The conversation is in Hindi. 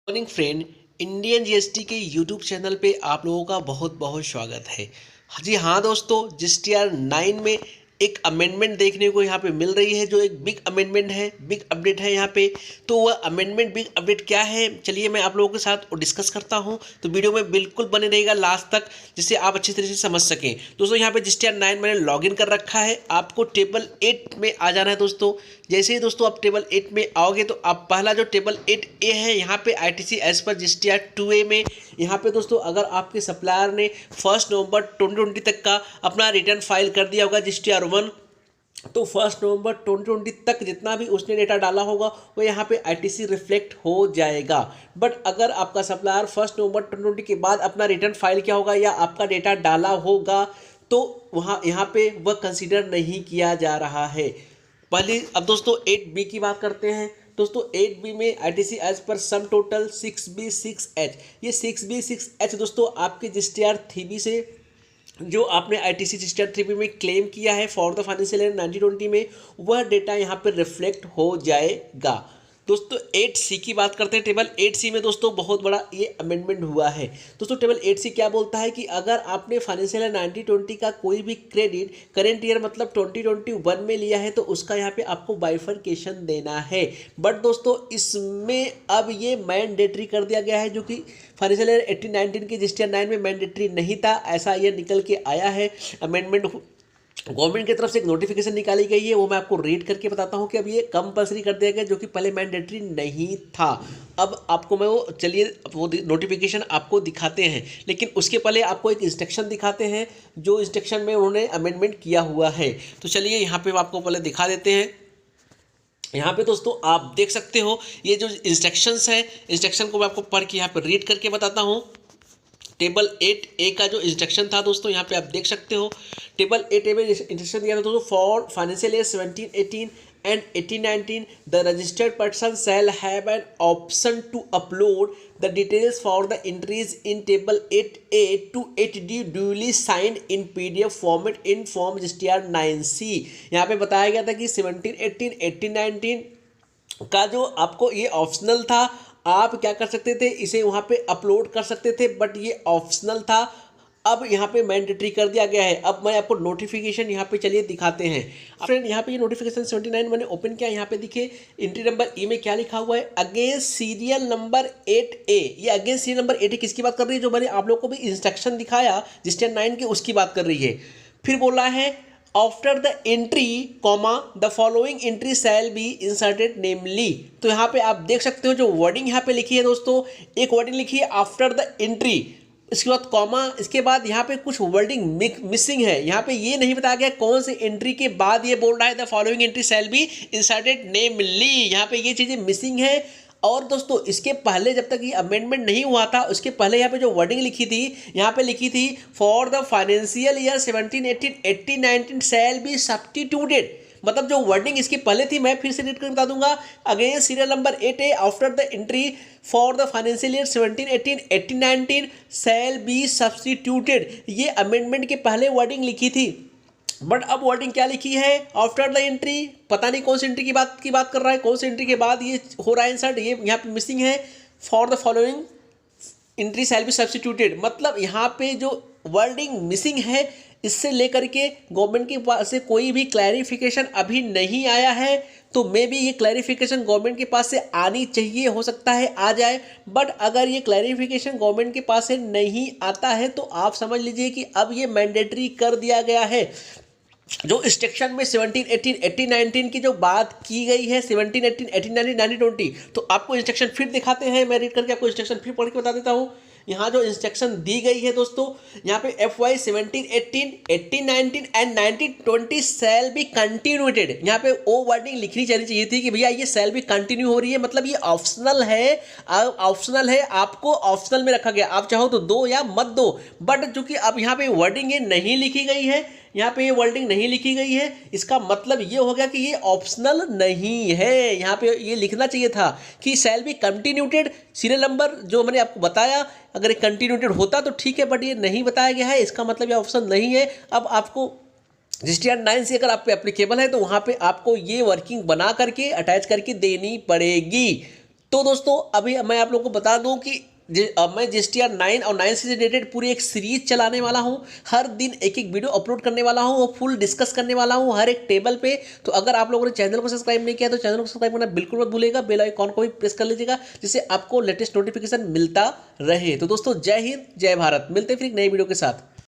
Morning friend. इंडियन जीएसटी के यूट्यूब चैनल पे आप लोगों का बहुत बहुत स्वागत है। जी हाँ दोस्तों, जीएसटीआर 9 में एक अमेंडमेंट देखने को यहाँ पे मिल रही है, जो एक बिग अमेंडमेंट है, बिग अपडेट है यहाँ पे। तो वह अमेंडमेंट बिग अपडेट क्या है, चलिए मैं आप लोगों के साथ डिस्कस करता हूँ। तो वीडियो में बिल्कुल बने रहेगा लास्ट तक, जिससे आप अच्छी तरह से समझ सकें। दोस्तों यहाँ पे जीएसटीआर 9 मैंने लॉगिन कर रखा है। आपको टेबल 8 में आ जाना है दोस्तों। जैसे ही दोस्तों आप टेबल 8 में आओगे तो आप पहला जो टेबल 8A है, यहाँ पे ITC as per GSTR 2A में यहाँ पे दोस्तों अगर आपके सप्लायर ने 1 नवंबर 2020 तक का अपना रिटर्न फाइल कर दिया होगा जीएसटीआर 1, तो 1 नवंबर 2020 तक जितना भी उसने डेटा डाला होगा वो यहाँ पे आईटीसी रिफ्लेक्ट हो जाएगा। बट अगर आपका सप्लायर 1 नवंबर 2020 के बाद अपना रिटर्न फाइल किया होगा या आपका डेटा डाला होगा, तो वहाँ यहाँ पे वह कंसीडर नहीं किया जा रहा है। पहले अब दोस्तों 8B की बात करते हैं। दोस्तों 8B में ITC as per sum total 6B6H, ये 6B6H दोस्तों आपके जीएसटीआर 3B से जो आपने आईटीसी जीएसटीआर 3B में क्लेम किया है फॉर द फाइनेंशियल ईयर 1920 में, वह डेटा यहाँ पर रिफ्लेक्ट हो जाएगा। दोस्तों 8C की बात करते हैं। टेबल 8C में दोस्तों बहुत बड़ा ये अमेंडमेंट हुआ है। दोस्तों टेबल 8C क्या बोलता है कि अगर आपने फाइनेंशियल ईयर 1920 का कोई भी क्रेडिट करेंट ईयर मतलब 2021 में लिया है, तो उसका यहाँ पे आपको बाइफरकेशन देना है। बट दोस्तों इसमें अब ये मैंडेटरी कर दिया गया है, जो कि फाइनेंशियल ईयर 18-19 के जीएसटीआर 9 में मैंडेटरी नहीं था, ऐसा ये निकल के आया है। अमेंडमेंट गवर्नमेंट की तरफ से एक नोटिफिकेशन निकाली गई है, वो मैं आपको रीड करके बताता हूँ कि अब ये कंपलसरी कर दिया गया, जो कि पहले मैंडेटरी नहीं था। अब आपको मैं वो चलिए वो नोटिफिकेशन आपको दिखाते हैं, लेकिन उसके पहले आपको एक इंस्ट्रक्शन दिखाते हैं, जो इंस्ट्रक्शन में उन्होंने अमेंडमेंट किया हुआ है। तो चलिए यहाँ पे आपको पहले दिखा देते हैं। यहाँ पे दोस्तों आप देख सकते हो ये जो इंस्ट्रक्शंस है, इंस्ट्रक्शन को मैं आपको पढ़ के यहाँ पे रीड करके बताता हूँ। टेबल 8A का जो इंस्ट्रक्शन था दोस्तों, यहाँ पे आप देख सकते हो टेबल 8A में इंस्ट्रक्शन दिया था दोस्तों, for financial year 17-18 and 18-19 the registered person shall have an option to upload the details for the entries in table 8A to 8D duly signed in PDF format in form GSTR 9C। यहाँ पे बताया गया था कि 17-18 18-19 का जो आपको ये ऑप्शनल था, आप क्या कर सकते थे, इसे वहाँ पे अपलोड कर सकते थे, बट ये ऑप्शनल था। अब यहाँ पे मैंडेटरी कर दिया गया है। अब मैं आपको नोटिफिकेशन यहाँ पे चलिए दिखाते हैं। फ्रेंड यहाँ पे ये नोटिफिकेशन 79 मैंने ओपन किया, यहाँ पे देखिए एंट्री नंबर ई में क्या लिखा हुआ है, अगेंस्ट सीरियल नंबर 8A। ये अगेंस्ट सीरियल नंबर 8A किसकी बात कर रही है, जो मैंने आप लोग को भी इंस्ट्रक्शन दिखाया जीएसटीआर 9 के, उसकी बात कर रही है। फिर बोला है after the entry comma the following entry shall be inserted namely. तो यहाँ पे आप देख सकते हो जो वर्डिंग यहाँ पे लिखी है दोस्तों, एक वर्डिंग लिखी है आफ्टर द एंट्री, इसके बाद कॉमा, इसके बाद यहाँ पे कुछ वर्डिंग मिसिंग है। यहाँ पे ये नहीं बताया गया कौन से एंट्री के बाद ये बोल रहा है the following entry shall be inserted namely, यहाँ पे ये चीज़ें मिसिंग है। और दोस्तों इसके पहले जब तक ये अमेंडमेंट नहीं हुआ था, उसके पहले यहाँ पे जो वर्डिंग लिखी थी, यहाँ पे लिखी थी for the financial year 17-18 18-19 shall be substituted. मतलब जो वर्डिंग इसकी पहले थी, मैं फिर से रीड करके बता दूंगा, against serial number 8A after the entry for the financial year 17-18 18-19 shall be substituted. ये अमेंडमेंट के पहले वर्डिंग लिखी थी, बट अब वर्डिंग क्या लिखी है, आफ्टर द एंट्री। पता नहीं कौन सी एंट्री की बात कर रहा है, कौन सी एंट्री के बाद ये हो रहा है इंसर्ट, ये यहाँ पे मिसिंग है। For the following entry shall B substituted, मतलब यहाँ पे जो वर्डिंग मिसिंग है, इससे लेकर के गवर्नमेंट के पास से कोई भी क्लैरिफिकेशन अभी नहीं आया है। तो मे भी ये क्लैरिफिकेशन गवर्नमेंट के पास से आनी चाहिए, हो सकता है आ जाए। बट अगर ये क्लैरिफिकेशन गवर्नमेंट के पास से नहीं आता है, तो आप समझ लीजिए कि अब ये मैंडेटरी कर दिया गया है। जो इंस्ट्रक्शन में 17-18 18-19 की जो बात की गई है, 17-18 18-19 19-20, तो आपको इंस्ट्रक्शन फिर दिखाते हैं, मैं रीड करके आपको इंस्ट्रक्शन फिर पढ़ के बता देता हूँ। यहाँ जो इंस्ट्रक्शन दी गई है दोस्तों, यहाँ पे FY 17-18 18-19 एंड 19-20 शैल बी कंटिन्यूटेड, यहाँ पे वो वर्डिंग लिखनी चाहिए थी कि भैया ये शैल बी कंटिन्यू हो रही है, मतलब ये ऑप्शनल है। ऑप्शनल है, आपको ऑप्शनल में रखा गया, आप चाहो तो दो या मत दो। बट चूंकि अब यहाँ पे वर्डिंग ये नहीं लिखी गई है, यहाँ पे ये वर्डिंग नहीं लिखी गई है, इसका मतलब ये हो गया कि ये ऑप्शनल नहीं है। यहाँ पे ये लिखना चाहिए था कि शैल बी कंटिन्यूटेड, सीरियल नंबर जो मैंने आपको बताया, अगर ये कंटिन्यूटेड होता तो ठीक है, बट ये नहीं बताया गया है, इसका मतलब ये ऑप्शन नहीं है। अब आपको जीएसटीआर 9 से अगर आप पे एप्लीकेबल है, तो वहाँ पे आपको ये वर्किंग बना करके अटैच करके देनी पड़ेगी। तो दोस्तों अभी मैं आप लोगों को बता दूं कि मैं GSTR 9 और 9 से रिलेटेड पूरी एक सीरीज चलाने वाला हूं। हर दिन एक एक वीडियो अपलोड करने वाला हूं और फुल डिस्कस करने वाला हूं हर एक टेबल पे। तो अगर आप लोगों ने चैनल को सब्सक्राइब नहीं किया तो चैनल को सब्सक्राइब करना बिल्कुल मत भूलिएगा, बेल आइकॉन को भी प्रेस कर लीजिएगा जिससे आपको लेटेस्ट नोटिफिकेशन मिलता रहे। तो दोस्तों जय हिंद जय भारत, मिलते हैं फिर एक नई वीडियो के साथ।